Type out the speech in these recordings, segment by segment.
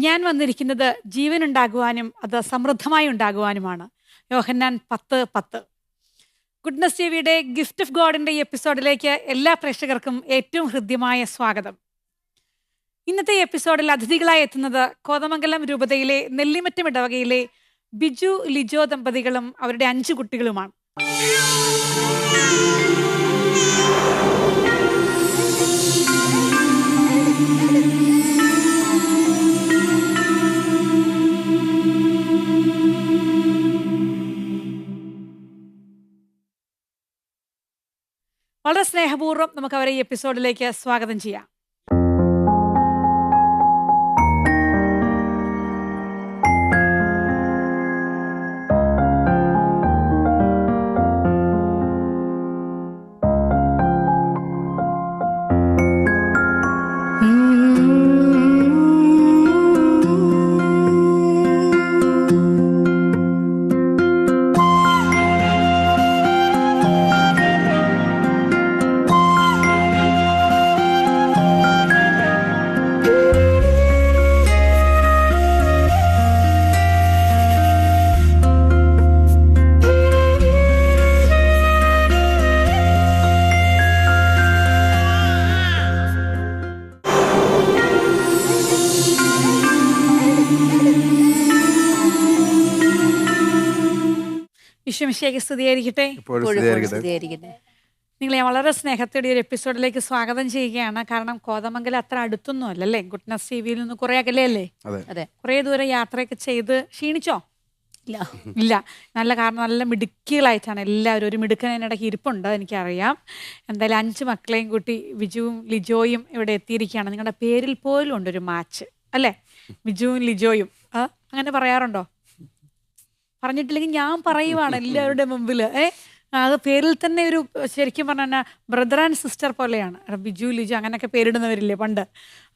ഞാൻ വന്നിരിക്കുന്നത് ജീവനുണ്ടാകുവാനും അത് സമൃദ്ധമായി ഉണ്ടാകുവാനുമാണ്. യോഹന്നാൻ 10:10. ഗുഡ്നസ് ടിവിയുടെ ഗിഫ്റ്റ് ഓഫ് ഗോഡിന്റെ ഈ എപ്പിസോഡിലേക്ക് എല്ലാ പ്രേക്ഷകർക്കും ഏറ്റവും ഹൃദ്യമായ സ്വാഗതം. ഇന്നത്തെ എപ്പിസോഡിൽ അതിഥികളായി എത്തുന്നത് കോതമംഗലം രൂപതയിലെ നെല്ലിമറ്റം ഇടവകയിലെ ബിജു ലിജോ ദമ്പതികളും അവരുടെ 5 കുട്ടികളുമാണ്. വളരെ സ്നേഹപൂർവ്വം നമുക്ക് അവരെ ഈ എപ്പിസോഡിലേക്ക് സ്വാഗതം ചെയ്യാം. വിശ്വമിശിഹായ്ക്ക് സ്തുതിയായിരിക്കട്ടെ. നിങ്ങളെ വളരെ സ്നേഹത്തോടെ ഒരു എപ്പിസോഡിലേക്ക് സ്വാഗതം ചെയ്യുകയാണ്. കാരണം കോതമംഗലം അത്ര അടുത്തൊന്നും അല്ലല്ലേ, ഗുഡ്നസ് ടിവിയിൽ നിന്ന് കുറെ അകലെയല്ലേ, കുറെ ദൂരം യാത്രയൊക്കെ ചെയ്ത് ക്ഷീണിച്ചോ? ഇല്ല. നല്ല കാരണം നല്ല മിടുക്കികളായിട്ടാണ് എല്ലാവരും. ഒരു മിടുക്കൻ അതിനിടയ്ക്ക് ഇരിപ്പുണ്ട്, എനിക്കറിയാം. എന്തായാലും 5 മക്കളെയും കൂട്ടി ബിജുവും ലിജോയും ഇവിടെ എത്തിയിരിക്കുകയാണ്. നിങ്ങളുടെ പേരിൽ പോലും ഉണ്ടൊരു മാച്ച് അല്ലേ, ബിജുവും ലിജോയും. അങ്ങനെ പറയാറുണ്ടോ? പറഞ്ഞിട്ടില്ലെങ്കിൽ ഞാൻ പറയുവാണ് എല്ലാവരുടെ മുമ്പിൽ. അത് പേരിൽ തന്നെ ഒരു ശരിക്കും പറഞ്ഞാൽ ബ്രദർ ആൻഡ് സിസ്റ്റർ പോലെയാണ്. ബിജു ലിജു അങ്ങനെയൊക്കെ പേരിടുന്നവരില്ലേ പണ്ട്.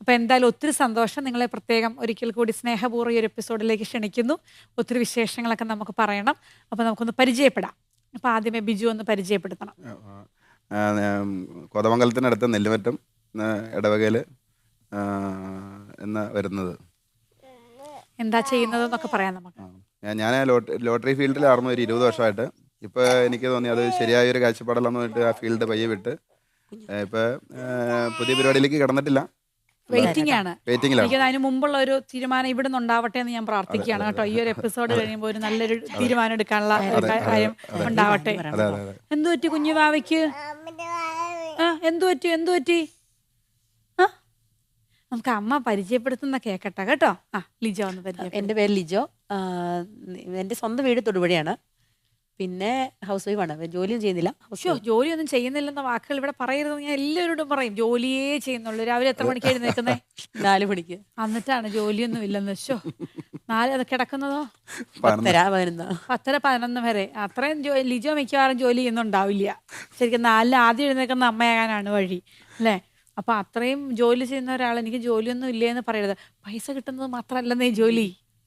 അപ്പോൾ എന്തായാലും ഒത്തിരി സന്തോഷം. നിങ്ങളെ പ്രത്യേകം ഒരിക്കൽ കൂടി സ്നേഹപൂർവ്വം ഈ ഒരു എപ്പിസോഡിലേക്ക് ക്ഷണിക്കുന്നു. ഒത്തിരി വിശേഷങ്ങളൊക്കെ നമുക്ക് പറയണം. അപ്പോൾ നമുക്കൊന്ന് പരിചയപ്പെടാം. അപ്പോൾ ആദ്യമേ ബിജു ഒന്ന് പരിചയപ്പെടുത്തണം. കോതമംഗലത്തിനടുത്ത് നെല്ലിമറ്റം ഇടവകയിൽ എന്ന് വരുന്നത്. എന്താ ചെയ്യുന്നതെന്നൊക്കെ പറയാം നമുക്ക്. ഞാൻ ലോട്ടറി ഫീൽഡിലായിരുന്നു ഒരു 20 വർഷമായിട്ട്. ഇപ്പോൾ എനിക്ക് തോന്നി അത് ശരിയായൊരു കാഴ്ചപ്പാടല്ലെന്ന് പറഞ്ഞിട്ട് ആ ഫീൽഡ് പയ്യെ വിട്ട് ഇപ്പോൾ പുതിയ പരിപാടിയിലേക്ക് കടന്നിട്ടില്ല. വെയിറ്റിംഗാണ്. അതിന് മുമ്പുള്ള ഒരു തീരുമാനം ഇവിടെ നിന്നുണ്ടാവട്ടെ എന്ന് ഞാൻ പ്രാർത്ഥിക്കുകയാണ് കേട്ടോ. ഈ ഒരു എപ്പിസോഡ് കഴിയുമ്പോൾ ഒരു നല്ലൊരു തീരുമാനം എടുക്കാനുള്ള കാര്യം ഉണ്ടാവട്ടെ. എന്തു പറ്റി കുഞ്ഞു വാവയ്ക്ക്? എന്തു പറ്റി? നമുക്ക് അമ്മ പരിചയപ്പെടുത്തുന്ന കേക്കട്ടെ കേട്ടോ. ലിജോ ഒന്ന് പരിചയം. എൻ്റെ പേര് ലിജോ. എൻ്റെ സ്വന്തം വീട് തൊടുപുഴയാണ്. പിന്നെ ഹൗസ് വൈഫാണ്, ജോലിയും ചെയ്യുന്നില്ല. ജോലിയൊന്നും ചെയ്യുന്നില്ലെന്ന വാക്കുകൾ ഇവിടെ പറയരുതെന്ന് ഞാൻ എല്ലാവരോടും പറയും. ജോലിയേ ചെയ്യുന്നുള്ളൂ. രാവിലെ എത്ര മണിക്ക് എഴുന്നേക്കുന്നത്? 4 മണിക്ക്. എന്നിട്ടാണ് ജോലിയൊന്നും ഇല്ലെന്ന്. 4 അത് കിടക്കുന്നതോ 10-11 വരെ. അത്രയും ലിജോ മിക്കവാറും ജോലി ചെയ്യുന്നുണ്ടാവില്ല. ശരിക്കും 4 ആദ്യം എഴുന്നേക്കുന്ന അമ്മയാകാനാണ് വഴി അല്ലേ. അപ്പോൾ അത്രയും ജോലി ചെയ്യുന്ന ഒരാൾ എനിക്ക് ജോലിയൊന്നും ഇല്ലേ എന്ന് പറയരുത്. പൈസ കിട്ടുന്നത് മാത്രമല്ലെന്നേ ജോലി,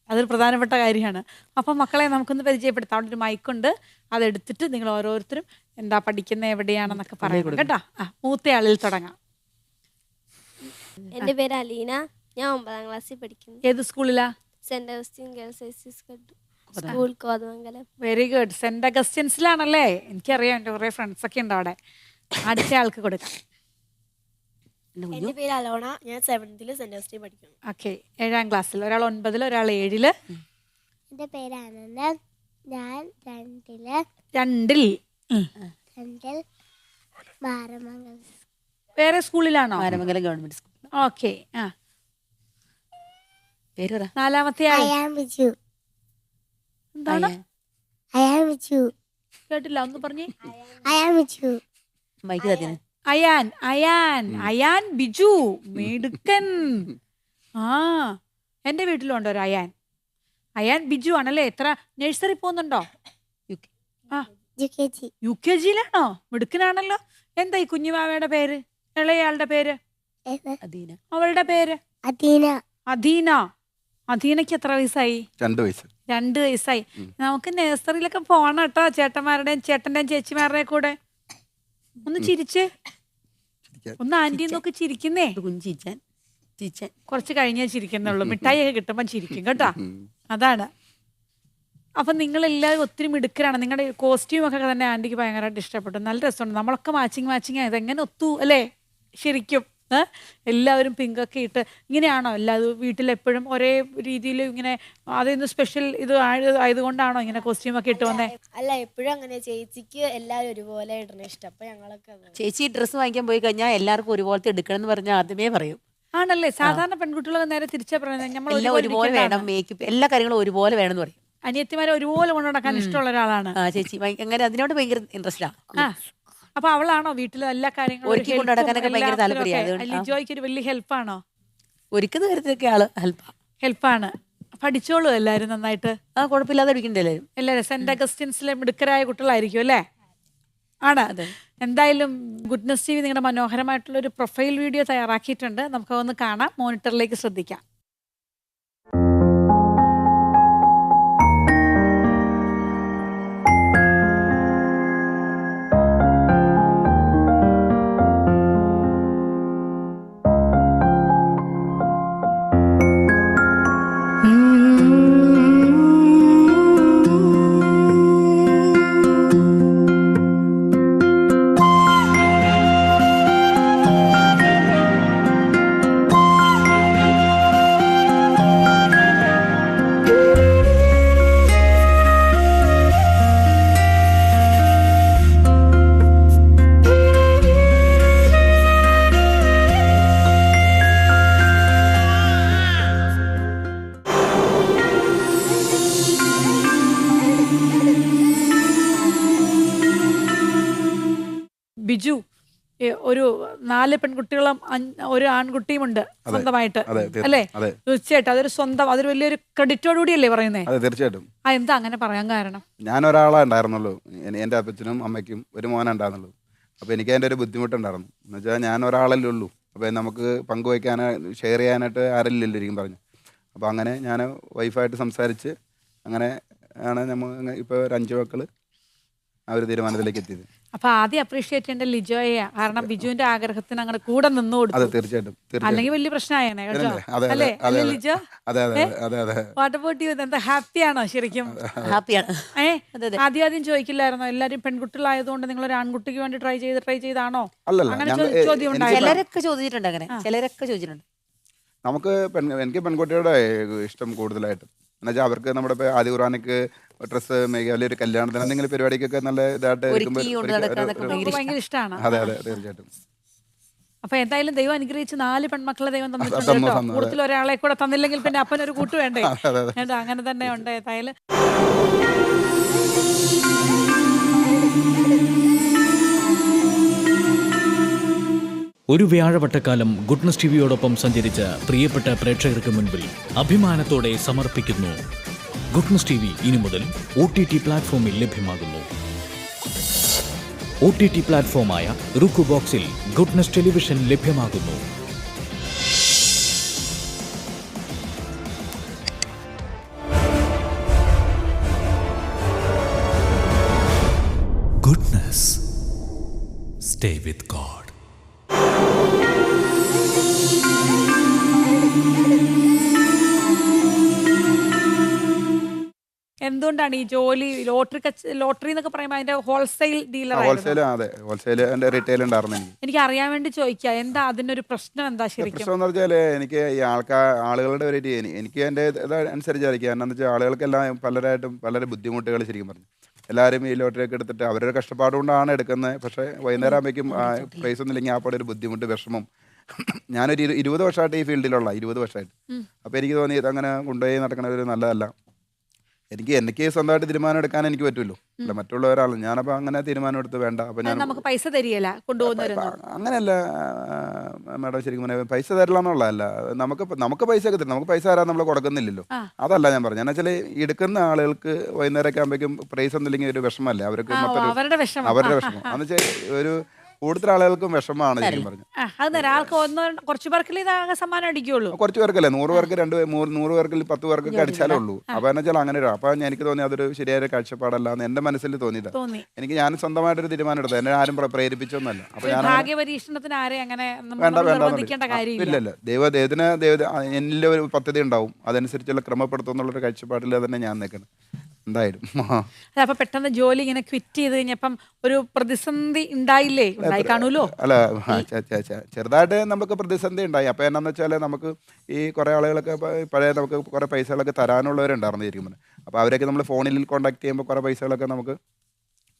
അതൊരു പ്രധാനപ്പെട്ട കാര്യമാണ്. അപ്പം മക്കളെ നമുക്കൊന്ന് പരിചയപ്പെടുത്താം. അവിടെ ഒരു മൈക്കുണ്ട്, അതെടുത്തിട്ട് നിങ്ങൾ ഓരോരുത്തരും എന്താ പഠിക്കുന്നത്, എവിടെയാണെന്നൊക്കെ പറയണം കേട്ടോ. മൂത്തയാളിൽ തുടങ്ങാം. എൻ്റെ പേര് അലീന, ഞാൻ 9ാം ക്ലാസ്സിൽ പഠിക്കുന്നു. ഏത് സ്കൂളിലാ? Saint Augustine girls high school, Kothamangalam. Very good. Saint അഗസ്റ്റിൻസിലാണല്ലേ? എനിക്കറിയാം, എൻ്റെ കുറേ ഫ്രണ്ട്സൊക്കെ ഉണ്ട് അവിടെ. അടുത്ത ആൾക്ക് കൊടുക്കാം. എൻ്റെ പേര് അലോണ, ഞാൻ 7th സെന്റ് അഗസ്റ്റിൻ പഠിക്കുന്നു. ഓക്കെ, 7ാം ക്ലാസ്സിൽ. ഒരാൾ 9ൽ, ഒരാൾ 7ൽ. എൻ്റെ പേര് ആനന്ദൻ, ഞാൻ 2ൽ. വേറെ സ്കൂളിലാണോ? വാരമംഗലം ഗവൺമെന്റ് സ്കൂൾ. ഓക്കെ. പേര് പറ. 4ാമത്തെ ആൾ എന്താണ്? കേട്ടില്ല, ഒന്ന് പറഞ്ഞേ. മൈക്ക് തത്തിന്. അയാൻ ബിജു മിടുക്കൻ. എൻ്റെ വീട്ടിലുണ്ടോ ഒരു അയാൻ ബിജു ആണല്ലേ. എത്ര നഴ്സറി പോകുന്നുണ്ടോ? UKG-യിലാണോ? മിടുക്കനാണല്ലോ. എന്താ ഈ കുഞ്ഞുമാവയുടെ പേര്? ഇളയാളുടെ പേര്? അവളുടെ പേര് അദീന. അദീനയ്ക്ക് എത്ര വയസ്സായി? 2 വയസ്സായി. നമുക്ക് നഴ്സറിയിലൊക്കെ പോണം കേട്ടോ, ചേട്ടന്മാരുടെയും ചേട്ടൻ്റെയും ചേച്ചിമാരുടെയും കൂടെ. ഒന്ന് ചിരിച്ച്, ഒന്ന് ആന്റി നോക്കി ചിരിക്കുന്നേ. കുഞ്ചിച്ചാൻ ടീച്ചർ കുറച്ച് കഴിഞ്ഞേ ചിരിക്കുന്നുള്ളൂ. മിഠായി ഒക്കെ കിട്ടുമ്പോൾ ചിരിക്കും കേട്ടോ. അതാണ്. അപ്പം നിങ്ങളെല്ലാവരും ഒത്തിരി മിടുക്കരാണ്. നിങ്ങളുടെ കോസ്റ്റ്യൂം ഒക്കെ തന്നെ ആൻറ്റിക്ക് ഭയങ്കരമായിട്ട് ഇഷ്ടപ്പെട്ടു. നല്ല രസമുണ്ട്. നമ്മളൊക്കെ മാച്ചിങ് ആയത് എങ്ങനെ ഒത്തു അല്ലേ ശരിക്കും? എല്ലാവരും പിങ്കൊക്കെ ഇട്ട് ഇങ്ങനെയാണോ എല്ലാവരും വീട്ടിലെപ്പോഴും ഒരേ രീതിയിൽ ഇങ്ങനെ അതിന്ന് സ്പെഷ്യൽ ഇത് ആയതുകൊണ്ടാണോ ഇങ്ങനെ കോസ്റ്റ്യൂം ഒക്കെ ഇട്ട് വന്നേ? അല്ല, എപ്പോഴും അങ്ങനെ. ചേച്ചിക്ക് എല്ലാവരും ഒരുപോലെ ഇടണ ഇഷ്ടം. അപ്പൊ ഞങ്ങളൊക്കെ ചേച്ചി ഡ്രസ്സ് വാങ്ങിക്കാൻ പോയി കഴിഞ്ഞാൽ എല്ലാവർക്കും ഒരുപോലത്തെ എടുക്കണം എന്ന് പറഞ്ഞാൽ ആദ്യമേ പറയും. ആണല്ലേ? സാധാരണ പെൺകുട്ടികളൊക്കെ നേരെ തിരിച്ചാ പറയുന്നത്. നമ്മൾ എല്ലാം ഒരുപോലെ വേണം, മേക്കപ്പ് എല്ലാ കാര്യങ്ങളും ഒരുപോലെ വേണമെന്ന് പറയും. അനിയത്തിമാരെ ഒരുപോലെ കൊണ്ടു നടക്കാൻ ഇഷ്ടമുള്ള ഒരാളാണ് ചേച്ചി. അങ്ങനെ അതിനോട് ഭയങ്കര ഇൻട്രസ്റ്റാ. അപ്പൊ അവളാണോ വീട്ടിലെ എല്ലാ കാര്യങ്ങളും ഒരുക്കി കൊണ്ട് നടക്കാനൊക്കെ ഭയങ്കര താല്പര്യമാണ്. ലിജോയ്ക്ക് ഒരു വലിയ ഹെൽപ്പാണോ? ഒരുക്കുന്ന കാര്യത്തിലൊക്കെ ആള് ഹെൽപ്പാണ്. പഠിച്ചോളൂ എല്ലാവരും നന്നായിട്ട്? കുഴപ്പമില്ലാതെ പഠിക്കണ്ടേ എല്ലാവരും? എല്ലാവരും സെന്റ് അഗസ്റ്റിൻസിലെ മിടുക്കരായ കുട്ടികളായിരിക്കും അല്ലേ? ആണ്. എന്തായാലും ഗുഡ്നസ് ടിവി നിങ്ങളുടെ മനോഹരമായിട്ടുള്ള ഒരു പ്രൊഫൈൽ വീഡിയോ തയ്യാറാക്കിയിട്ടുണ്ട്. നമുക്കതൊന്ന് കാണാം. മോണിറ്ററിലേക്ക് ശ്രദ്ധിക്കാം. ബിജു ഒരു 4 പെൺകുട്ടികളും ഒരു ആൺകുട്ടിയുമുണ്ട് സ്വന്തമായിട്ട് അല്ലേ? തീർച്ചയായിട്ടും അതൊരു സ്വന്തം, അതൊരു വലിയൊരു ക്രെഡിറ്റോടുകൂടിയല്ലേ പറയുന്നേ? തീർച്ചയായിട്ടും. എന്താ അങ്ങനെ പറയാൻ കാരണം? ഞാൻ ഒരാളെ ഉണ്ടായിരുന്നുള്ളൂ. എൻ്റെ അപ്പച്ചനും അമ്മയ്ക്കും ഒരു മോനെ ഉണ്ടായിരുന്നുള്ളൂ. അപ്പോൾ എനിക്ക് അതിൻ്റെ ഒരു ബുദ്ധിമുട്ടുണ്ടായിരുന്നു. എന്ന് വെച്ചാൽ ഞാൻ ഒരാളല്ലേ ഉള്ളൂ. അപ്പോൾ നമുക്ക് പങ്കുവയ്ക്കാൻ ഷെയർ ചെയ്യാനായിട്ട് ആരെങ്കിലും ഇരിക്കും പറഞ്ഞു. അപ്പോൾ അങ്ങനെ ഞാൻ വൈഫായിട്ട് സംസാരിച്ച് അങ്ങനെ ആണ് നമ്മൾ ഇപ്പോൾ ഒരു 5 മക്കൾ ആ ഒരു തീരുമാനത്തിലേക്ക് എത്തിയത്. അപ്പൊ ആദ്യം അപ്രീഷിയേറ്റ് ചെയ്യേണ്ട ലിജോയെയാ. കാരണം ബിജുവിന്റെ ആഗ്രഹത്തിന് അങ്ങനെ കൂടെ നിന്ന് കൊടുത്തു. തീർച്ചയായിട്ടും. അല്ലെങ്കിൽ വലിയ പ്രശ്നമായേനെ കേട്ടോ. അല്ലേ ലിജോ? What about you? എന്താ ഹാപ്പിയാണോ? ശരിക്കും ഹാപ്പിയാണ്. ആദ്യം ചോദിക്കില്ലായിരുന്നോ? എല്ലാരും പെൺകുട്ടികളായതുകൊണ്ട് നിങ്ങൾ ഒരു ആൺകുട്ടിക്ക് വേണ്ടി ട്രൈ ചെയ്താണോ? അങ്ങനെ ചോദ്യം ഉണ്ടായി? ചിലരൊക്കെ ചോദിച്ചിട്ടുണ്ട്. അങ്ങനെ ചിലരൊക്കെ ചോദിച്ചിട്ടുണ്ട്. നമുക്ക് എനിക്ക് പെൺകുട്ടിയുടെ ഇഷ്ടം കൂടുതലായിട്ടും. എന്നുവെച്ചാൽ അവർക്ക് നമ്മുടെ ഇപ്പോൾ ആദ്യ ഖുറാനക്ക് ഡ്രസ്സ് അല്ലെങ്കിൽ ഒരു കല്യാണത്തിന് എന്തെങ്കിലും പരിപാടിക്കൊക്കെ നല്ല ഇതായിട്ട് ഭയങ്കര ഇഷ്ടമാണ്. അതെ തീർച്ചയായിട്ടും. അപ്പൊ എന്തായാലും ദൈവം അനുഗ്രഹിച്ച് 4 പെൺമക്കളെ ദൈവം തന്നിട്ടുണ്ട്. കൂടുതൽ ഒരാളെ കൂടെ തന്നില്ലെങ്കിൽ പിന്നെ അപ്പനൊരു കൂട്ട് വേണ്ടേ? അങ്ങനെ തന്നെ ഉണ്ട്. ഏതായാലും ഒരു വ്യാഴവട്ടക്കാലം ഗുഡ്നസ് ടിവിയോടൊപ്പം സഞ്ചരിച്ച പ്രിയപ്പെട്ട പ്രേക്ഷകർക്ക് മുൻപിൽ അഭിമാനത്തോടെ സമർപ്പിക്കുന്നു. ഗുഡ്നസ് ടിവി ഇനി മുതൽ OTT പ്ലാറ്റ്ഫോമിൽ ലഭ്യമാകുന്നു. OTT പ്ലാറ്റ്ഫോമായ റുക്കു ബോക്സിൽ ഗുഡ്നസ് ടെലിവിഷൻ ലഭ്യമാകുന്നു. Goodness, stay with God. എന്തുകൊണ്ടാണ് ഈ ജോലി ലോട്ടറി എന്നൊക്കെ പറയുമ്പോൾ അതിന്റെ ഹോൾസെയിൽ ഡീലർ? റീറ്റെയിൽ ഉണ്ടായിരുന്നു. എനിക്ക് അറിയാൻ വേണ്ടി ചോദിക്കുക, എന്താ അതിനൊരു പ്രശ്നം? എന്താ ശരിക്കും പ്രശ്നം എന്ന് വെച്ചാൽ എനിക്ക് ഈ ആളുകളുടെ ഒരു എനിക്ക് എൻ്റെ അനുസരിച്ചായിരിക്കും. എന്താണെന്ന് വെച്ചാൽ ആളുകൾക്കെല്ലാം പലരും ബുദ്ധിമുട്ടുകൾ ശരിക്കും പറഞ്ഞു. എല്ലാവരും ഈ ലോട്ടറിയൊക്കെ എടുത്തിട്ട് അവരുടെ കഷ്ടപ്പാട് കൊണ്ടാണ് എടുക്കുന്നത്. പക്ഷേ വൈകുന്നേരം ആകുമ്പോഴേക്കും പ്രൈസ് ഒന്നുമില്ലെങ്കിൽ ആ പാടെ ഒരു ബുദ്ധിമുട്ട്, വിഷമം. ഞാനൊരു 20 വർഷമായിട്ട് ഈ ഫീൽഡിലുള്ള 20 വർഷമായിട്ട്. അപ്പോൾ എനിക്ക് തോന്നി അങ്ങനെ കൊണ്ടുപോയി നടക്കണ ഒരു നല്ലതല്ല. എനിക്ക് സ്വന്തമായിട്ട് തീരുമാനം എടുക്കാൻ എനിക്ക് പറ്റുമല്ലോ, അല്ല മറ്റുള്ള ഒരാളും. ഞാനപ്പോൾ അങ്ങനെ തീരുമാനം എടുത്ത് വേണ്ട. അപ്പോൾ ഞാൻ നമുക്ക് പൈസ തരികയില്ല അങ്ങനെയല്ല മാഡം, ശരിക്കും പറഞ്ഞാൽ പൈസ തരില്ല എന്നുള്ളതല്ല. നമുക്ക് പൈസ ഒക്കെ തരും, നമുക്ക് പൈസ തരാൻ നമ്മൾ കൊടുക്കുന്നില്ലല്ലോ. അതല്ല ഞാൻ പറഞ്ഞു. എന്നുവെച്ചാൽ എടുക്കുന്ന ആളുകൾക്ക് വൈകുന്നേരം ഒക്കെ ആകുമ്പോഴേക്കും പ്രൈസ് ഒന്നുമില്ലെങ്കിൽ ഒരു വിഷമല്ലേ അവർക്ക്, അവരുടെ വിഷമം. എന്നുവെച്ചാൽ കൂടുതൽ ആളുകൾക്കും വിഷമമാണ് ശരിക്കും പറഞ്ഞു. അത് നേരം ആൾക്ക് കുറച്ച് പേർക്കല്ലേ ഇതാകെ സമ്മാനം അടിക്കുള്ളൂ. കുറച്ച് പേർക്കല്ലേ 100 പേർക്ക് 100 പേർക്ക് 10 പേർക്കൊക്കെ അടിച്ചാലേ ഉള്ളൂ. അപ്പോൾ എന്ന് വെച്ചാൽ അങ്ങനെ അപ്പോൾ എനിക്ക് തോന്നി അതൊരു ശരിയായ കാഴ്ചപ്പാടല്ല എന്ന് എൻ്റെ മനസ്സിൽ തോന്നിയത്. എനിക്ക് ഞാൻ സ്വന്തമായിട്ടൊരു തീരുമാനം എടുത്തത്, എന്നെ ആരും പ്രേരിപ്പിച്ചൊന്നല്ല. അപ്പോൾ ഞാൻ ഭാഗ്യപരീക്ഷണത്തിന് ആരെയും അങ്ങനെ വേണ്ട ഇല്ലല്ല. ദൈവത്തിന് എന്നിലെ ഒരു പദ്ധതി ഉണ്ടാവും, അതനുസരിച്ചുള്ള ക്രമപ്പെടുത്തുന്നുള്ളൊരു കാഴ്ചപ്പാടിൽ തന്നെ ഞാൻ നിൽക്കണം എന്തായാലും. അപ്പൊ പെട്ടെന്ന് ജോലി ഇങ്ങനെ ക്വിറ്റ് ചെയ്ത് കഴിഞ്ഞപ്പം ഒരു പ്രതിസന്ധി ഉണ്ടായില്ലേ? കാണൂലോ. അല്ല ചെറുതായിട്ട് നമുക്ക് പ്രതിസന്ധി ഉണ്ടായി. അപ്പോൾ എന്നാന്ന് വെച്ചാൽ നമുക്ക് ഈ കുറേ ആളുകളൊക്കെ പഴയ നമുക്ക് കുറേ പൈസകളൊക്കെ തരാനുള്ളവരുണ്ടായിരുന്നു ശരിക്കും പറഞ്ഞാൽ. അപ്പോൾ അവരൊക്കെ നമ്മൾ ഫോണിൽ കോൺടാക്ട് ചെയ്യുമ്പോൾ കുറേ പൈസകളൊക്കെ നമുക്ക്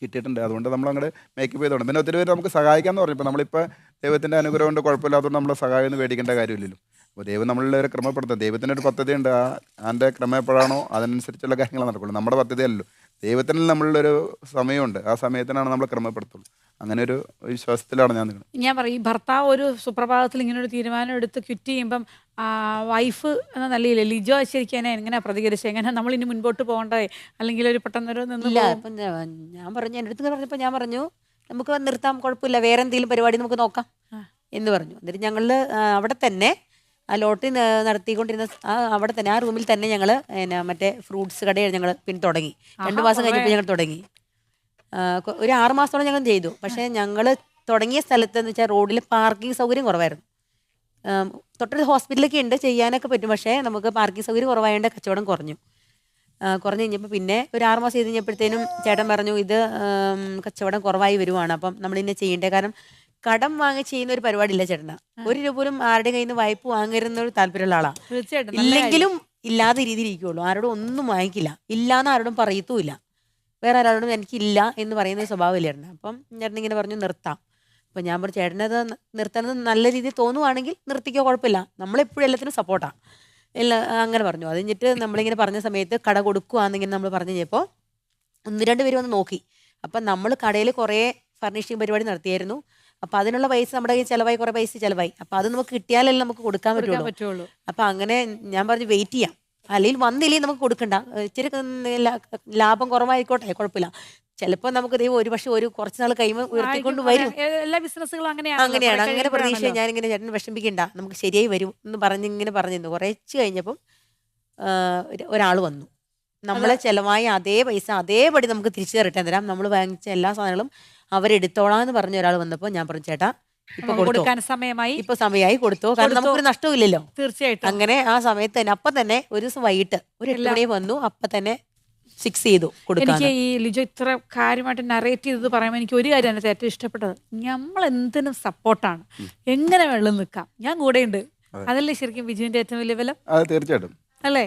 കിട്ടിയിട്ടുണ്ട്. അതുകൊണ്ട് നമ്മൾ അങ്ങോട്ട് മേക്കപ്പ് ചെയ്തോണ്ട് പിന്നെ ഒത്തിരി പേര് നമുക്ക് സഹായിക്കാമെന്ന് പറഞ്ഞപ്പോൾ നമ്മളിപ്പോൾ ദൈവത്തിൻ്റെ അനുഗ്രഹം കൊണ്ട് കുഴപ്പമില്ലാത്തതുകൊണ്ട് നമ്മളെ സഹായം ഒന്നും മേടിക്കേണ്ട കാര്യമില്ലല്ലോ. അപ്പോൾ ദൈവം നമ്മളുടെ ഒരു ക്രമപ്പെടുത്തും. ദൈവത്തിൻ്റെ ഒരു പദ്ധതി ഉണ്ട്, അതിൻ്റെ ക്രമം എപ്പോഴാണോ അതനുസരിച്ചുള്ള കാര്യങ്ങൾ നടക്കുള്ളൂ. നമ്മുടെ പദ്ധതി അല്ലല്ലോ, ദൈവത്തിന് നമ്മളുടെ ഒരു സമയമുണ്ട്, ആ സമയത്തിനാണ് നമ്മൾ ക്രമപ്പെടുത്തുള്ളൂ. അങ്ങനെ ഒരു വിശ്വാസത്തിലാണ് ഞാൻ നിൽക്കുന്നത്. ഞാൻ പറയും, ഭർത്താവ് ഒരു സുപ്രഭാതത്തിൽ ഇങ്ങനെ ഒരു തീരുമാനം എടുത്ത് ക്വിറ്റ് ചെയ്യുമ്പം വൈഫ് എന്ന നിലയിൽ ലിജോ ശരിക്കും എങ്ങനെ പ്രതികരിച്ചത്? എങ്ങനെ നമ്മൾ ഇനി മുൻപോട്ട് പോകണ്ടേ, അല്ലെങ്കിൽ ഒരു പെട്ടെന്നൊരു ഇല്ല. ഇപ്പം ഞാൻ പറഞ്ഞു, എൻ്റെ അടുത്ത് പറഞ്ഞപ്പോൾ ഞാൻ പറഞ്ഞു നമുക്ക് നിർത്താം, കുഴപ്പമില്ല, വേറെ എന്തെങ്കിലും പരിപാടി നമുക്ക് നോക്കാം എന്ന് പറഞ്ഞു. എന്നിട്ട് ഞങ്ങൾ അവിടെ തന്നെ ആ ലോട്ടറി നടത്തിക്കൊണ്ടിരുന്ന അവിടെ തന്നെ ആ റൂമിൽ തന്നെ ഞങ്ങൾ മറ്റേ ഫ്രൂട്ട്സ് കടയിൽ ഞങ്ങൾ പിന്നെ തുടങ്ങി. 2 മാസം കഴിഞ്ഞപ്പോൾ ഞങ്ങൾ തുടങ്ങി. ഒരു 6 മാസത്തോളം ഞങ്ങൾ ചെയ്തു. പക്ഷേ ഞങ്ങൾ തുടങ്ങിയ സ്ഥലത്ത് എന്ന് വെച്ചാൽ റോഡിൽ പാർക്കിംഗ് സൗകര്യം കുറവായിരുന്നു. തൊട്ടടുത്ത് ഹോസ്പിറ്റലൊക്കെ ഉണ്ട്, ചെയ്യാനൊക്കെ പറ്റും. പക്ഷേ നമുക്ക് പാർക്കിംഗ് സൗകര്യം കുറവായതുകൊണ്ട് കച്ചവടം കുറഞ്ഞു കഴിഞ്ഞപ്പോൾ പിന്നെ ഒരു 6 മാസം ചെയ്ത് കഴിഞ്ഞപ്പോഴത്തേനും ചേട്ടൻ പറഞ്ഞു ഇത് കച്ചവടം കുറവായി വരുവാണ്, അപ്പം നമ്മളിന്നെ ചെയ്യേണ്ടത്. കാരണം കടം വാങ്ങി ചെയ്യുന്ന ഒരു പരിപാടിയില്ല ചേട്ടന്. 1 രൂപ പോലും ആരുടെ കയ്യിൽ നിന്ന് വായ്പ വാങ്ങരുന്ന ഒരു താല്പര്യമുള്ള ആളാണ്. ഇല്ലെങ്കിലും ഇല്ലാത്ത രീതിയിൽ ഇരിക്കുള്ളൂ, ആരോടും ഒന്നും വാങ്ങിക്കില്ല, ഇല്ലാന്ന് ആരോടും പറയത്തുമില്ല, വേറെ ആരോടും എനിക്കില്ല എന്ന് പറയുന്ന സ്വഭാവമില്ല ചേട്ടന്. അപ്പം ചേട്ടൻ ഇങ്ങനെ പറഞ്ഞു നിർത്താം. അപ്പം ഞാൻ പറഞ്ഞു ചേട്ടനത് നിർത്തുന്നത് നല്ല രീതിയിൽ തോന്നുവാണെങ്കിൽ നിർത്തിക്കോ, കുഴപ്പമില്ല, നമ്മളെപ്പോഴും എല്ലാത്തിനും സപ്പോർട്ടാണ് എല്ലാം അങ്ങനെ പറഞ്ഞു. അത് കഴിഞ്ഞിട്ട് നമ്മളിങ്ങനെ പറഞ്ഞ സമയത്ത് കട കൊടുക്കുകയാണെന്നിങ്ങനെ നമ്മൾ പറഞ്ഞു കഴിഞ്ഞപ്പോൾ 1-2 പേര് വന്ന് നോക്കി. അപ്പം നമ്മൾ കടയിൽ കുറേ ഫർണിഷിങ് പരിപാടി നടത്തിയായിരുന്നു. അപ്പം അതിനുള്ള പൈസ നമ്മുടെ കയ്യിൽ ചിലവായി, കുറേ പൈസ ചിലവായി. അപ്പം അത് നമുക്ക് കിട്ടിയാലല്ലേ നമുക്ക് കൊടുക്കാൻ പറ്റുള്ളൂ. അപ്പം അങ്ങനെ ഞാൻ പറഞ്ഞു വെയിറ്റ് ചെയ്യാം, അല്ലെങ്കിൽ വന്നില്ലെങ്കിൽ നമുക്ക് കൊടുക്കണ്ട, ഇച്ചിരി ലാഭം കുറവായിക്കോട്ടെ, കുഴപ്പമില്ല, ചിലപ്പോൾ നമുക്ക് ദൈവം ഒരു കുറച്ച് നാൾ കഴിയുമ്പോൾ ഉയർത്തിക്കൊണ്ട് വരും. എല്ലാ ബിസിനസ്സുകളും അങ്ങനെയാണ്. അങ്ങനെ പ്രതീക്ഷ ഞാനിങ്ങനെ ചേട്ടൻ വിഷമിക്കണ്ട, നമുക്ക് ശരിയായി വരും എന്ന് പറഞ്ഞിങ്ങനെ പറഞ്ഞിരുന്നു. കുറച്ച് കഴിഞ്ഞപ്പം ഒരാൾ വന്നു, നമ്മളെ ചിലവായ അതേ പൈസ അതേപടി നമുക്ക് തിരിച്ചു റിട്ടേൺ തരാം, നമ്മൾ വാങ്ങിച്ച എല്ലാ സാധനങ്ങളും അവരെടുത്തോളാം എന്ന് പറഞ്ഞ ഒരാൾ വന്നപ്പോൾ ഞാൻ പറഞ്ഞു ചേട്ടാ ഇപ്പൊ കൊടുക്കാൻ സമയമായി, ഇപ്പൊ സമയമായി, കൊടുത്തോ, കാരണം നമുക്കൊരു നഷ്ടമില്ലല്ലോ. തീർച്ചയായിട്ടും. അങ്ങനെ ആ സമയത്ത് തന്നെ അപ്പം തന്നെ ഒരു ദിവസം വൈകിട്ട് ഒരു 8 മണി വന്നു, അപ്പം തന്നെ ഫിക്സ് ചെയ്തു കൊടുക്കാൻ. എനിക്ക് ഈ ലിജോ ഇത്ര കാര്യമായിട്ട് നറേറ്റ് ചെയ്തത് പറയുമ്പോൾ എനിക്ക് ഒരു കാര്യം എനിക്ക് ഏറ്റവും ഇഷ്ടപ്പെട്ടത്, നമ്മൾ എന്തിനും സപ്പോർട്ടാണ്, എങ്ങനെ വെള്ളം നിൽക്കാം, ഞാൻ കൂടെയുണ്ട്. അതല്ലേ ശരിക്കും ബിജുവിന്റെ ഏറ്റവും വലിയ ബലം? തീർച്ചയായിട്ടും അല്ലേ?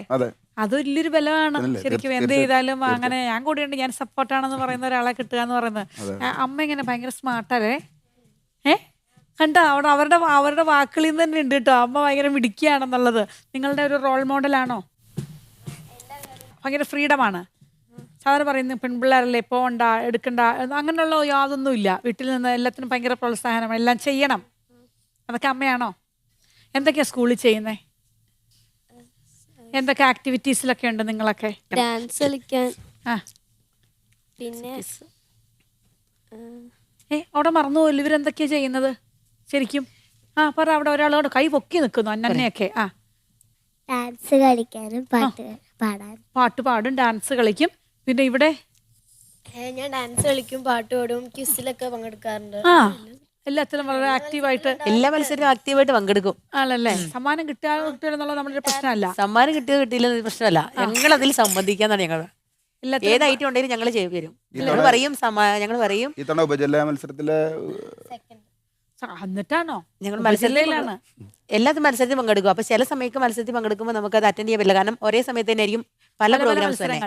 അത് വലിയൊരു ബലമാണ് ശരിക്കും. എന്ത് ചെയ്താലും അങ്ങനെ ഞാൻ കൂടെയുണ്ട്, ഞാൻ സപ്പോർട്ടാണെന്ന് പറയുന്ന ഒരാളെ കിട്ടുക എന്ന് പറയുന്നത്. അമ്മ ഇങ്ങനെ ഭയങ്കര സ്മാർട്ടല്ലേ? കണ്ടോ അവരുടെ വാക്കുകളിൽ നിന്ന് തന്നെ ഉണ്ട് കേട്ടോ, അമ്മ ഭയങ്കര മിടുക്കിയാണെന്നുള്ളത്. നിങ്ങളുടെ ഒരു റോൾ മോഡലാണോ? ഭയങ്കര ഫ്രീഡമാണ്. സാധാരണ പറയുന്നത് പെൺപിള്ളേരല്ലേ, പോകണ്ട, എടുക്കണ്ട, അങ്ങനെയുള്ള യാതൊന്നുമില്ല. വീട്ടിൽ നിന്ന് എല്ലാത്തിനും ഭയങ്കര പ്രോത്സാഹനം, എല്ലാം ചെയ്യണം. അതൊക്കെ അമ്മയാണോ? എന്തൊക്കെയാ സ്കൂളിൽ ചെയ്യുന്നേ? എന്തൊക്കെ ആക്ടിവിറ്റീസിലൊക്കെ ഉണ്ട് നിങ്ങളൊക്കെ? ഡാൻസ് കളിക്കാൻ, പിന്നെ അവിടെ മറന്നുപോയില്ല, ഇവരെന്തൊക്കെയാ ചെയ്യുന്നത് ശരിക്കും? പറ. അവിടെ ഒരാളോട് കൈ പൊക്കി നിൽക്കുന്നു, അന്നന്നെയൊക്കെ. ഡാൻസ് കളിക്കാനും പാട്ട് പാടും, ഡാൻസ് കളിക്കും. പിന്നെ ഇവിടെ ഞാൻ ഡാൻസ് കളിക്കും, പാട്ട് പാടും, ക്വിസിലൊക്കെ പങ്കെടുക്കാറുണ്ട്. എല്ലാത്തിലും വളരെ ആക്റ്റീവായിട്ട്, എല്ലാ മത്സരത്തിലും ആക്റ്റീവായിട്ട് പങ്കെടുക്കും. ആണല്ലേ? സമ്മാനം കിട്ടുക നമ്മുടെ പ്രശ്നമല്ല. സമ്മാനം കിട്ടിയില്ല പ്രശ്നമല്ല, ഞങ്ങൾ അതിൽ സംബന്ധിക്കാന്നാണ് ഞങ്ങൾ. ഏത് ഐറ്റം ഉണ്ടെങ്കിലും ഞങ്ങൾ ചെയ്തു തരും. ഞങ്ങൾ പറയും ഇത്തവണ ഉപജില്ലാ മത്സരത്തില് എന്നിട്ടാണോ ഞങ്ങൾ മത്സരത്തിലാണ് എല്ലാ മത്സരത്തിൽ പങ്കെടുക്കും. അപ്പൊ ചില സമയത്ത് മത്സരത്തിൽ പങ്കെടുക്കുമ്പോൾ നമുക്ക് അത് അറ്റൻഡ് ചെയ്യാൻ പറ്റില്ല, കാരണം ഒരേ സമയത്ത് തന്നെ ആയിരിക്കും പല പ്രോഗ്രാംസ് തന്നെ.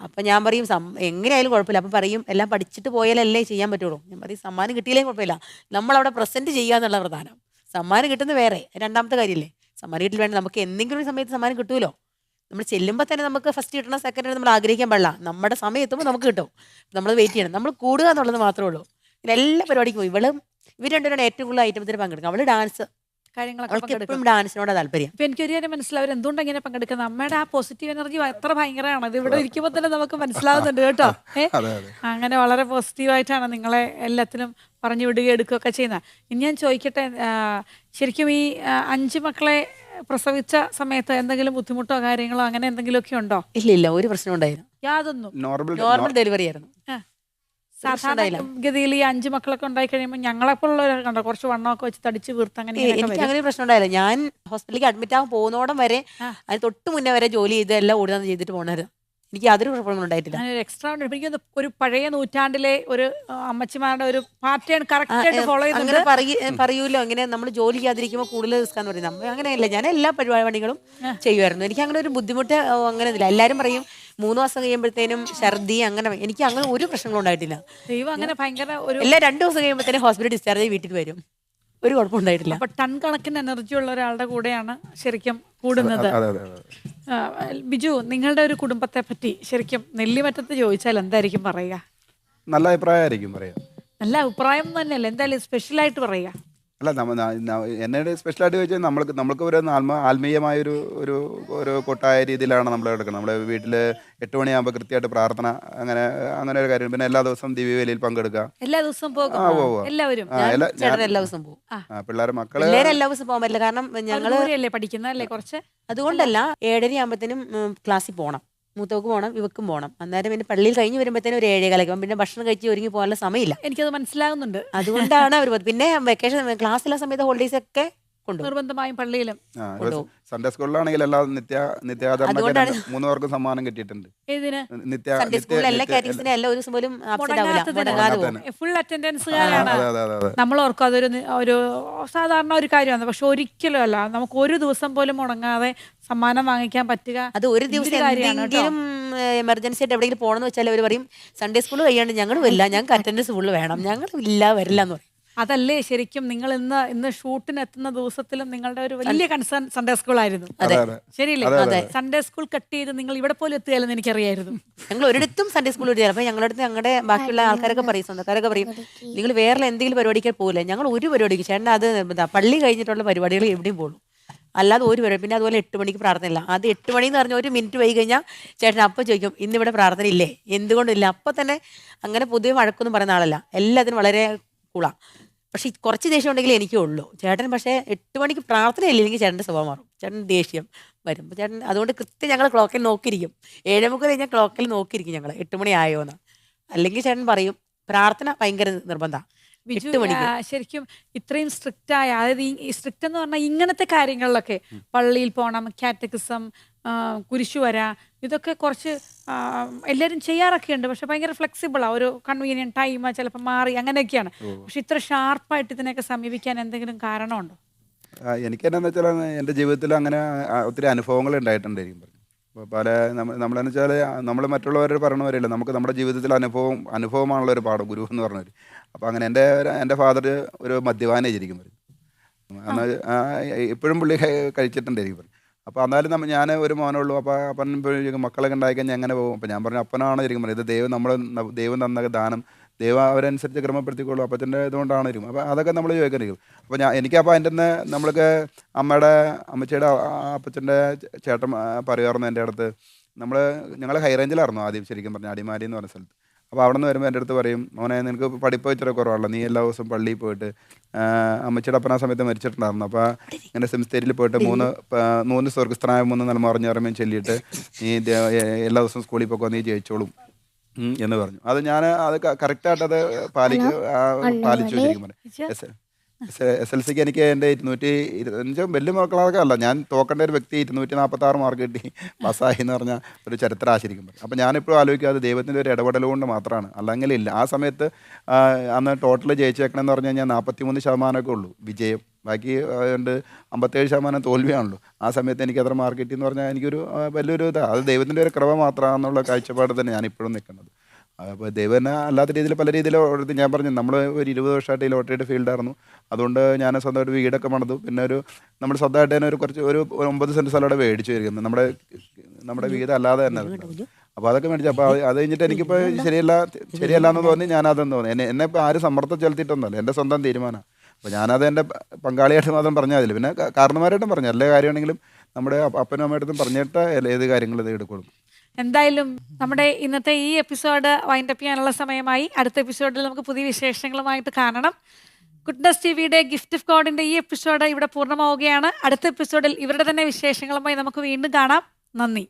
അപ്പൊ ഞാൻ പറയും എങ്ങനെയായാലും കുഴപ്പമില്ല. അപ്പൊ പറയും എല്ലാം പഠിച്ചിട്ട് പോയാലല്ലേ ചെയ്യാൻ പറ്റുള്ളൂ. ഞാൻ പറയും സമ്മാനം കിട്ടിയില്ലേ കുഴപ്പമില്ല, നമ്മളവിടെ പ്രസന്റ് ചെയ്യുക എന്നുള്ള പ്രധാനം. സമ്മാനം കിട്ടുന്നത് വേറെ, രണ്ടാമത്തെ കാര്യമില്ലേ. സമ്മാനം കിട്ടില്ല വേണ്ട, നമുക്ക് എന്തെങ്കിലും ഒരു സമയത്ത് സമ്മാനം കിട്ടുമല്ലോ. നമ്മൾ ചെല്ലുമ്പോൾ തന്നെ നമുക്ക് ഫസ്റ്റ് കിട്ടണം, സെക്കൻഡ് നമ്മൾ ആഗ്രഹിക്കാൻ പാടില്ല. നമ്മുടെ സമയം എത്തുമ്പോൾ നമുക്ക് കിട്ടും, നമ്മൾ വെയിറ്റ് ചെയ്യണം, നമ്മൾ കൂടുക എന്നുള്ളത് മാത്രമേ ഉള്ളൂ. പിന്നെ എല്ലാ പരിപാടിക്കും പോയി ഇവർ രണ്ടുപേരാണ് ഏറ്റവും കൂടുതൽ ഐറ്റംസിന് പങ്കെടുക്കുക. അവള് ഡാൻസ് കാര്യങ്ങളൊക്കെ എപ്പോഴും ഡാൻസിനോട് താല്പര്യം. ഇപ്പൊ എനിക്കൊരു കാര്യം മനസ്സിലാവും എന്തുകൊണ്ട് ഇങ്ങനെ പങ്കെടുക്കുന്നത്. അമ്മയുടെ ആ പോസിറ്റീവ് എനർജി എത്ര ഭയങ്കരമാണ്. ഇത് ഇവിടെ ഇരിക്കുമ്പോൾ തന്നെ നമുക്ക് മനസ്സിലാവുന്നുണ്ട് കേട്ടോ. അങ്ങനെ വളരെ പോസിറ്റീവായിട്ടാണ് നിങ്ങളെ എല്ലാത്തിനും പറഞ്ഞു വിടുകയും എടുക്കുകയൊക്കെ ചെയ്യുന്ന. ഇനി ഞാൻ ചോദിക്കട്ടെ, ശരിക്കും ഈ 5 മക്കളെ പ്രസവിച്ച സമയത്ത് എന്തെങ്കിലും ബുദ്ധിമുട്ടോ കാര്യങ്ങളോ അങ്ങനെ എന്തെങ്കിലുമൊക്കെ ഉണ്ടോ? ഇല്ല, ഒരു പ്രശ്നം ഉണ്ടായിരുന്നു. യാതൊന്നും. നോർമൽ ഡെലിവറി ആയിരുന്നു. സാധാരണ ഗതിയിൽ ഈ 5 മക്കളൊക്കെ ഉണ്ടായി കഴിയുമ്പോൾ ഞങ്ങളെപ്പോലുള്ളവരെ കണ്ടോ കുറച്ച് വണ്ണമൊക്കെ വെച്ച് തടിച്ച് വീർത്ത് അങ്ങനെ എനിക്ക് അങ്ങനെ പ്രശ്നം ഉണ്ടായില്ല. ഞാൻ ഹോസ്പിറ്റലിലേക്ക് അഡ്മിറ്റ് ആകാൻ പോകുന്നോടം വരെ അതിന് തൊട്ട് മുന്നേ വരെ ജോലി ചെയ്ത് എല്ലാം ഓടുന്നത് ചെയ്തിട്ട് പോകണമായിരുന്നു. എനിക്ക് യാതൊരു കുഴപ്പമൊന്നും ഉണ്ടായിട്ടില്ല. എക്സ്ട്രാ എനിക്ക് ഒരു പഴയ നൂറ്റാണ്ടിലെ ഒരു അമ്മച്ചിമാരുടെ ഒരു പാറ്റേൺ കറക്റ്റ് ആയിട്ട് ഫോളോ അങ്ങനെ പറയൂല്ലോ. അങ്ങനെ നമ്മൾ ജോലി ചെയ്യാതിരിക്കുമ്പോൾ കൂടുതൽ റിസ്ക് എന്ന് പറയും. നമ്മൾ അങ്ങനെയല്ല, ഞാൻ എല്ലാ പരിപാടികളും ചെയ്യുമായിരുന്നു. എനിക്ക് അങ്ങനെ ഒരു ബുദ്ധിമുട്ട് അങ്ങനെ ഇല്ല. എല്ലാവരും പറയും 3 മാസം കഴിയുമ്പോഴത്തേനും ഛർദി, അങ്ങനെ എനിക്ക് അങ്ങനെ ഒരു പ്രശ്നങ്ങളും ഉണ്ടായിട്ടില്ല. ദൈവം അങ്ങനെ ഭയങ്കര ഒരു എല്ലാ 2 ദിവസം കഴിയുമ്പോഴത്തേനും ഹോസ്പിറ്റൽ ഡിസ്ചാർജ് ചെയ്ത് വീട്ടിൽ വരും. ഒരു കുഴപ്പമുണ്ടായിട്ടില്ല. അപ്പൊ ടൺ കണക്കിന് എനർജി ഉള്ള ഒരാളുടെ കൂടെയാണ് ശരിക്കും കൂടുന്നത്. ബിജു, നിങ്ങളുടെ ഒരു കുടുംബത്തെ പറ്റി ശരിക്കും നെല്ലിമറ്റത്ത് ചോദിച്ചാൽ എന്തായിരിക്കും പറയുക? നല്ല അഭിപ്രായമായിരിക്കും പറയാം. നല്ല അഭിപ്രായം തന്നെയല്ലേ, എന്തായാലും സ്പെഷ്യലായിട്ട് പറയുക. അല്ല, എന്നോട് സ്പെഷ്യലായിട്ട് ചോദിച്ചാൽ നമ്മൾക്ക് ഒരു ആത്മീയമായ ഒരു കൊട്ടായ രീതിയിലാണ് നമ്മൾ എടുക്കുന്നത്. നമ്മുടെ വീട്ടിൽ 8 മണിയാകുമ്പോൾ കൃത്യമായിട്ട് പ്രാർത്ഥന, അങ്ങനെ ഒരു കാര്യം. പിന്നെ എല്ലാ ദിവസവും ദിവ്യവേലിയിൽ പങ്കെടുക്കുക. എല്ലാ ദിവസവും പോകും എല്ലാവരും. എല്ലാ ദിവസവും പോകും. പിള്ളേർ മക്കള് എല്ലാ ദിവസവും പോകാൻ പറ്റില്ല. കാരണം ഞങ്ങള് പഠിക്കുന്നല്ലേ കുറച്ച്. അതുകൊണ്ടല്ല, 7:30 ആകുമ്പോഴത്തേനും ക്ലാസ്സിൽ പോകണം. മൂത്തവർക്ക് പോകണം, ഇവക്കും പോകണം. അന്നേരം പിന്നെ പള്ളിയിൽ കഴിഞ്ഞ് വരുമ്പോഴത്തേനും ഒരു 7:15 പിന്നെ ഭക്ഷണം കഴിച്ച് ഒരുങ്ങി പോകാനുള്ള സമയമില്ല. എനിക്കത് മനസ്സിലാകുന്നുണ്ട്. അതുകൊണ്ടാണ് അവർ പിന്നെ വെക്കേഷൻ ക്ലാസ്സിലെ സമയത്ത് ഹോളിഡേയ്സ് ഒക്കെ നിർബന്ധമായും പള്ളിയിലും. സൺഡേ സ്കൂളിലാണെങ്കിൽ എല്ലാ നിത്യാചാരണ 3 പേർക്കും സമ്മാനം കിട്ടിയിട്ടുണ്ട്. സൺഡേ സ്കൂളിലെ കാറ്ററിംഗ്സിന് എല്ലാ ഒരു ദിവസം പോലും ഫുൾ അറ്റൻഡൻസുകാരാണ്. നമ്മൾ ഓർക്കും അതൊരു സാധാരണ ഒരു കാര്യമാണ്. പക്ഷെ ഒരിക്കലും അല്ല, നമുക്ക് ഒരു ദിവസം പോലും മുടങ്ങാതെ സമ്മാനം വാങ്ങിക്കാൻ പറ്റുക. അത് ഒരു ദിവസം എന്തെങ്കിലും എമർജൻസി ആയിട്ട് എവിടെയെങ്കിലും പോകണമെന്ന് വെച്ചാൽ അവർ പറയും സൺഡേ സ്കൂൾ കഴിയാണ്ട് ഞങ്ങൾ വരില്ല, ഞങ്ങൾക്ക് അറ്റൻഡൻസ് ഫുള്ള് വേണം, ഞങ്ങൾ ഇല്ല വരില്ല എന്ന് പറയും. അതല്ലേ ശരിക്കും നിങ്ങൾ ഇന്ന് ഷൂട്ടിന് എത്തുന്ന ദിവസത്തിലും നിങ്ങളുടെ ഒരു വലിയ കൺസേൺ സൺഡേ സ്കൂൾ ആയിരുന്നു. ശരിയല്ലേ? സൺഡേ സ്കൂൾ കട്ട് ചെയ്ത് നിങ്ങൾ ഇവിടെ പോലും എത്തുകയല്ലെന്ന് എനിക്കറിയായിരുന്നു. ഞങ്ങൾ ഒരിടത്തും സൺഡേ സ്കൂൾ വിടുക. അപ്പൊ ഞങ്ങളുടെ ബാക്കിയുള്ള ആൾക്കാരൊക്കെ പറയും, സ്വന്തക്കാരൊക്കെ പറയും, നിങ്ങൾ വേറെ എന്തെങ്കിലും പരിപാടിക്ക് പോകില്ല. ഞങ്ങൾ ഒരു പരിപാടിക്ക്, ചേട്ടൻ അത് പള്ളി കഴിഞ്ഞിട്ടുള്ള പരിപാടികൾ എവിടെയും പോകും, അല്ലാതെ ഒരു പരിപാടി. പിന്നെ അതുപോലെ 8 മണിക്ക് പ്രാർത്ഥനയില്ല. അത് 8 മണി എന്ന് പറഞ്ഞാൽ 1 മിനിറ്റ് വൈകി കഴിഞ്ഞാൽ ചേട്ടൻ അപ്പം ചോദിക്കും ഇന്നിവിടെ പ്രാർത്ഥന ഇല്ലേ, എന്തുകൊണ്ടില്ല. അപ്പം തന്നെ അങ്ങനെ പൊതുവെ വഴക്കൊന്നും പറയുന്ന ആളല്ല, എല്ലാത്തിനും വളരെ കൂളാണ്. പക്ഷെ കുറച്ച് ദേഷ്യം ഉണ്ടെങ്കിൽ എനിക്കേ ഉള്ളൂ. ചേട്ടൻ പക്ഷേ 8 മണിക്ക് പ്രാർത്ഥന ഇല്ലെങ്കിൽ ചേട്ടൻ്റെ സ്വഭാവം മാറും, ചേട്ടൻ ദേഷ്യം വരും. അപ്പോൾ ചേട്ടൻ അതുകൊണ്ട് കൃത്യം ഞങ്ങൾ ക്ലോക്കിൽ നോക്കിയിരിക്കും. 7:30 കഴിഞ്ഞാൽ ക്ലോക്കിൽ നോക്കിയിരിക്കും ഞങ്ങൾ 8 മണി ആയോന്ന്. അല്ലെങ്കിൽ ചേട്ടൻ പറയും പ്രാർത്ഥന ഭയങ്കര നിർബന്ധമാണ്. ശരിക്കും ഇത്രയും സ്ട്രിക്റ്റ് ആയ, അതായത് ഈ സ്ട്രിക്റ്റ് എന്ന് പറഞ്ഞാൽ ഇങ്ങനത്തെ കാര്യങ്ങളിലൊക്കെ പള്ളിയിൽ പോകണം, കാറ്റക്കിസം, കുരിശുവര, ഇതൊക്കെ കുറച്ച് എല്ലാവരും ചെയ്യാറൊക്കെ ഉണ്ട്. പക്ഷെ ഭയങ്കര ഫ്ലെക്സിബിളാണ്, ഒരു കൺവീനിയൻറ്റ് ടൈം ചിലപ്പോൾ മാറി അങ്ങനെയൊക്കെയാണ്. പക്ഷെ ഇത്ര ഷാർപ്പായിട്ട് ഇതിനെയൊക്കെ സമീപിക്കാൻ എന്തെങ്കിലും കാരണമുണ്ടോ? എനിക്കെന്നാന്ന് വെച്ചാൽ എൻ്റെ ജീവിതത്തിൽ അങ്ങനെ ഒത്തിരി അനുഭവങ്ങൾ ഉണ്ടായിട്ടുണ്ടായിരിക്കും. അപ്പോൾ നമ്മളെന്ന് വെച്ചാൽ നമ്മൾ മറ്റുള്ളവരോട് പറയണ വരെയല്ല, നമുക്ക് നമ്മുടെ ജീവിതത്തിൽ അനുഭവമാണുള്ള ഒരു പാഠം ഗുരു എന്ന് പറഞ്ഞവർ. അപ്പോൾ അങ്ങനെ എൻ്റെ ഫാദർ ഒരു മദ്യപാനായിരിക്കും പറയും. എന്നാൽ ഇപ്പോഴും പുള്ളി കഴിച്ചിട്ടുണ്ടായിരിക്കും പറയും. അപ്പോൾ എന്നാലും ഞാൻ ഒരു മോനുള്ളൂ. അപ്പോൾ അപ്പൻ മക്കളൊക്കെ ഉണ്ടായിക്കഴിഞ്ഞാൽ എങ്ങനെ പോകും? അപ്പോൾ ഞാൻ പറഞ്ഞു അപ്പനാണ് ശരിക്കും പറയും, ഇത് ദൈവം തന്ന ദാനം, ദൈവം അവരനുസരിച്ച് ക്രമപ്പെടുത്തിക്കൊള്ളൂ, അപ്പച്ചൻ്റെ ഇതുകൊണ്ടാണ് വരും. അപ്പോൾ അതൊക്കെ നമ്മൾ ചോദിക്കാനിരിക്കും. അപ്പോൾ എനിക്കപ്പോൾ അതിൻ്റെ തന്നെ നമ്മൾക്ക് അമ്മച്ചിയുടെ അപ്പച്ചൻ്റെ ചേട്ടൻ പറയുമായിരുന്നു എൻ്റെ അടുത്ത്. ഞങ്ങൾ ഹൈ റേഞ്ചിലായിരുന്നു ആദ്യം ശരിക്കും പറഞ്ഞാൽ, അടിമാലി എന്ന് പറഞ്ഞ സ്ഥലത്ത്. അപ്പോൾ അവിടെ നിന്ന് വരുമ്പോൾ എൻ്റെ അടുത്ത് പറയും, മോനെ നിനക്ക് പഠിപ്പ് ഇച്ചിരി കുറവാണല്ലോ, നീ എല്ലാ ദിവസവും പള്ളിയിൽ പോയിട്ട്, അമ്മച്ചിയുടെ അപ്പന സമയത്ത് മരിച്ചിട്ടുണ്ടായിരുന്നു. അപ്പോൾ ഇങ്ങനെ സെമിസ്റ്റേരിയിൽ പോയിട്ട് 3 സ്വർഗസ്ഥനായ 3 നല്ല മറിഞ്ഞറിമയും ചൊല്ലിയിട്ട് നീ എല്ലാ ദിവസവും സ്കൂളിൽ പോക്കോ, നീ ജയിച്ചോളും എന്ന് പറഞ്ഞു. അത് ഞാൻ കറക്റ്റായിട്ട് അത് പാലിച്ചു ശരിക്കും പറഞ്ഞു. SLCക്ക് എനിക്ക് എൻ്റെ 225 വലിയ മക്കളൊക്കെ അല്ല, ഞാൻ തോക്കേണ്ട ഒരു വ്യക്തി 246 മാർക്ക് കിട്ടി പാസ്സായി എന്ന് പറഞ്ഞാൽ ഒരു ചരിത്രം ആശരിക്കും. അപ്പോൾ ഞാനിപ്പോഴും ആലോചിക്കുക അത് ദൈവത്തിൻ്റെ ഒരു ഇടപെടൽ കൊണ്ട് മാത്രമാണ്, അല്ലെങ്കിൽ ഇല്ല. ആ സമയത്ത് അന്ന് ടോട്ടൽ ജയിച്ചേക്കണമെന്ന് പറഞ്ഞു കഴിഞ്ഞാൽ 43% ഉള്ളൂ വിജയം, ബാക്കി 57% തോൽവിയാണല്ലോ. ആ സമയത്ത് എനിക്ക് എത്ര മാർക്ക് കിട്ടിയെന്ന് പറഞ്ഞാൽ എനിക്കൊരു വലിയൊരു ഇതാണ്. അത് ദൈവത്തിൻ്റെ ഒരു കൃപ മാത്രമാണെന്നുള്ള കാഴ്ചപ്പാട് തന്നെ ഞാൻ ഇപ്പോഴും നിൽക്കുന്നത്. അപ്പോൾ ദൈവം അല്ലാത്ത രീതിയിൽ പല രീതിയിലും ഞാൻ പറഞ്ഞു, നമ്മൾ ഒരു 20 വർഷമായിട്ട് ഈ ലോട്ടറിയുടെ ഫീൽഡായിരുന്നു. അതുകൊണ്ട് ഞാൻ സ്വന്തമായിട്ട് വീടൊക്കെ പണിതു. പിന്നെ നമ്മൾ സ്വന്തമായിട്ട് തന്നെ ഒരു 9 സെൻറ്റ് സ്ഥലം അവിടെ മേടിച്ചു വരികയാണ്, നമ്മുടെ വീട് അല്ലാതെ തന്നെ. അപ്പോൾ അതൊക്കെ മേടിച്ചു. അപ്പോൾ അത് കഴിഞ്ഞിട്ട് എനിക്കിപ്പോൾ ശരിയല്ല എന്ന് തോന്നി, ഞാനതെന്ന് തോന്നി. എന്നെ ഇപ്പോൾ ആരും സമ്മർദ്ദം ചെലുത്തിയിട്ടൊന്നുമല്ല, എൻ്റെ സ്വന്തം തീരുമാനമാണ്. അപ്പോൾ ഞാനത് എൻ്റെ പങ്കാളിയായിട്ട് മാത്രം പറഞ്ഞാൽ അതില്ല, പിന്നെ കാരണന്മാരായിട്ടും പറഞ്ഞു എല്ലാ കാര്യമാണെങ്കിലും നമ്മുടെ അപ്പനും അമ്മയായിട്ടും പറഞ്ഞിട്ട് ഏത് കാര്യങ്ങളും ഇത് എടുക്കുള്ളൂ. എന്തായാലും നമ്മുടെ ഇന്നത്തെ ഈ എപ്പിസോഡ് വൈൻഡപ്പ് ചെയ്യാനുള്ള സമയമായി. അടുത്ത എപ്പിസോഡിൽ നമുക്ക് പുതിയ വിശേഷങ്ങളുമായിട്ട് കാണണം. ഗുഡ്നസ് ടിവിയുടെ ഗിഫ്റ്റ് ഓഫ് ഗോഡിന്റെ ഈ എപ്പിസോഡ് ഇവിടെ പൂർണ്ണമാവുകയാണ്. അടുത്ത എപ്പിസോഡിൽ ഇവരുടെ തന്നെ വിശേഷങ്ങളുമായി നമുക്ക് വീണ്ടും കാണാം. നന്ദി.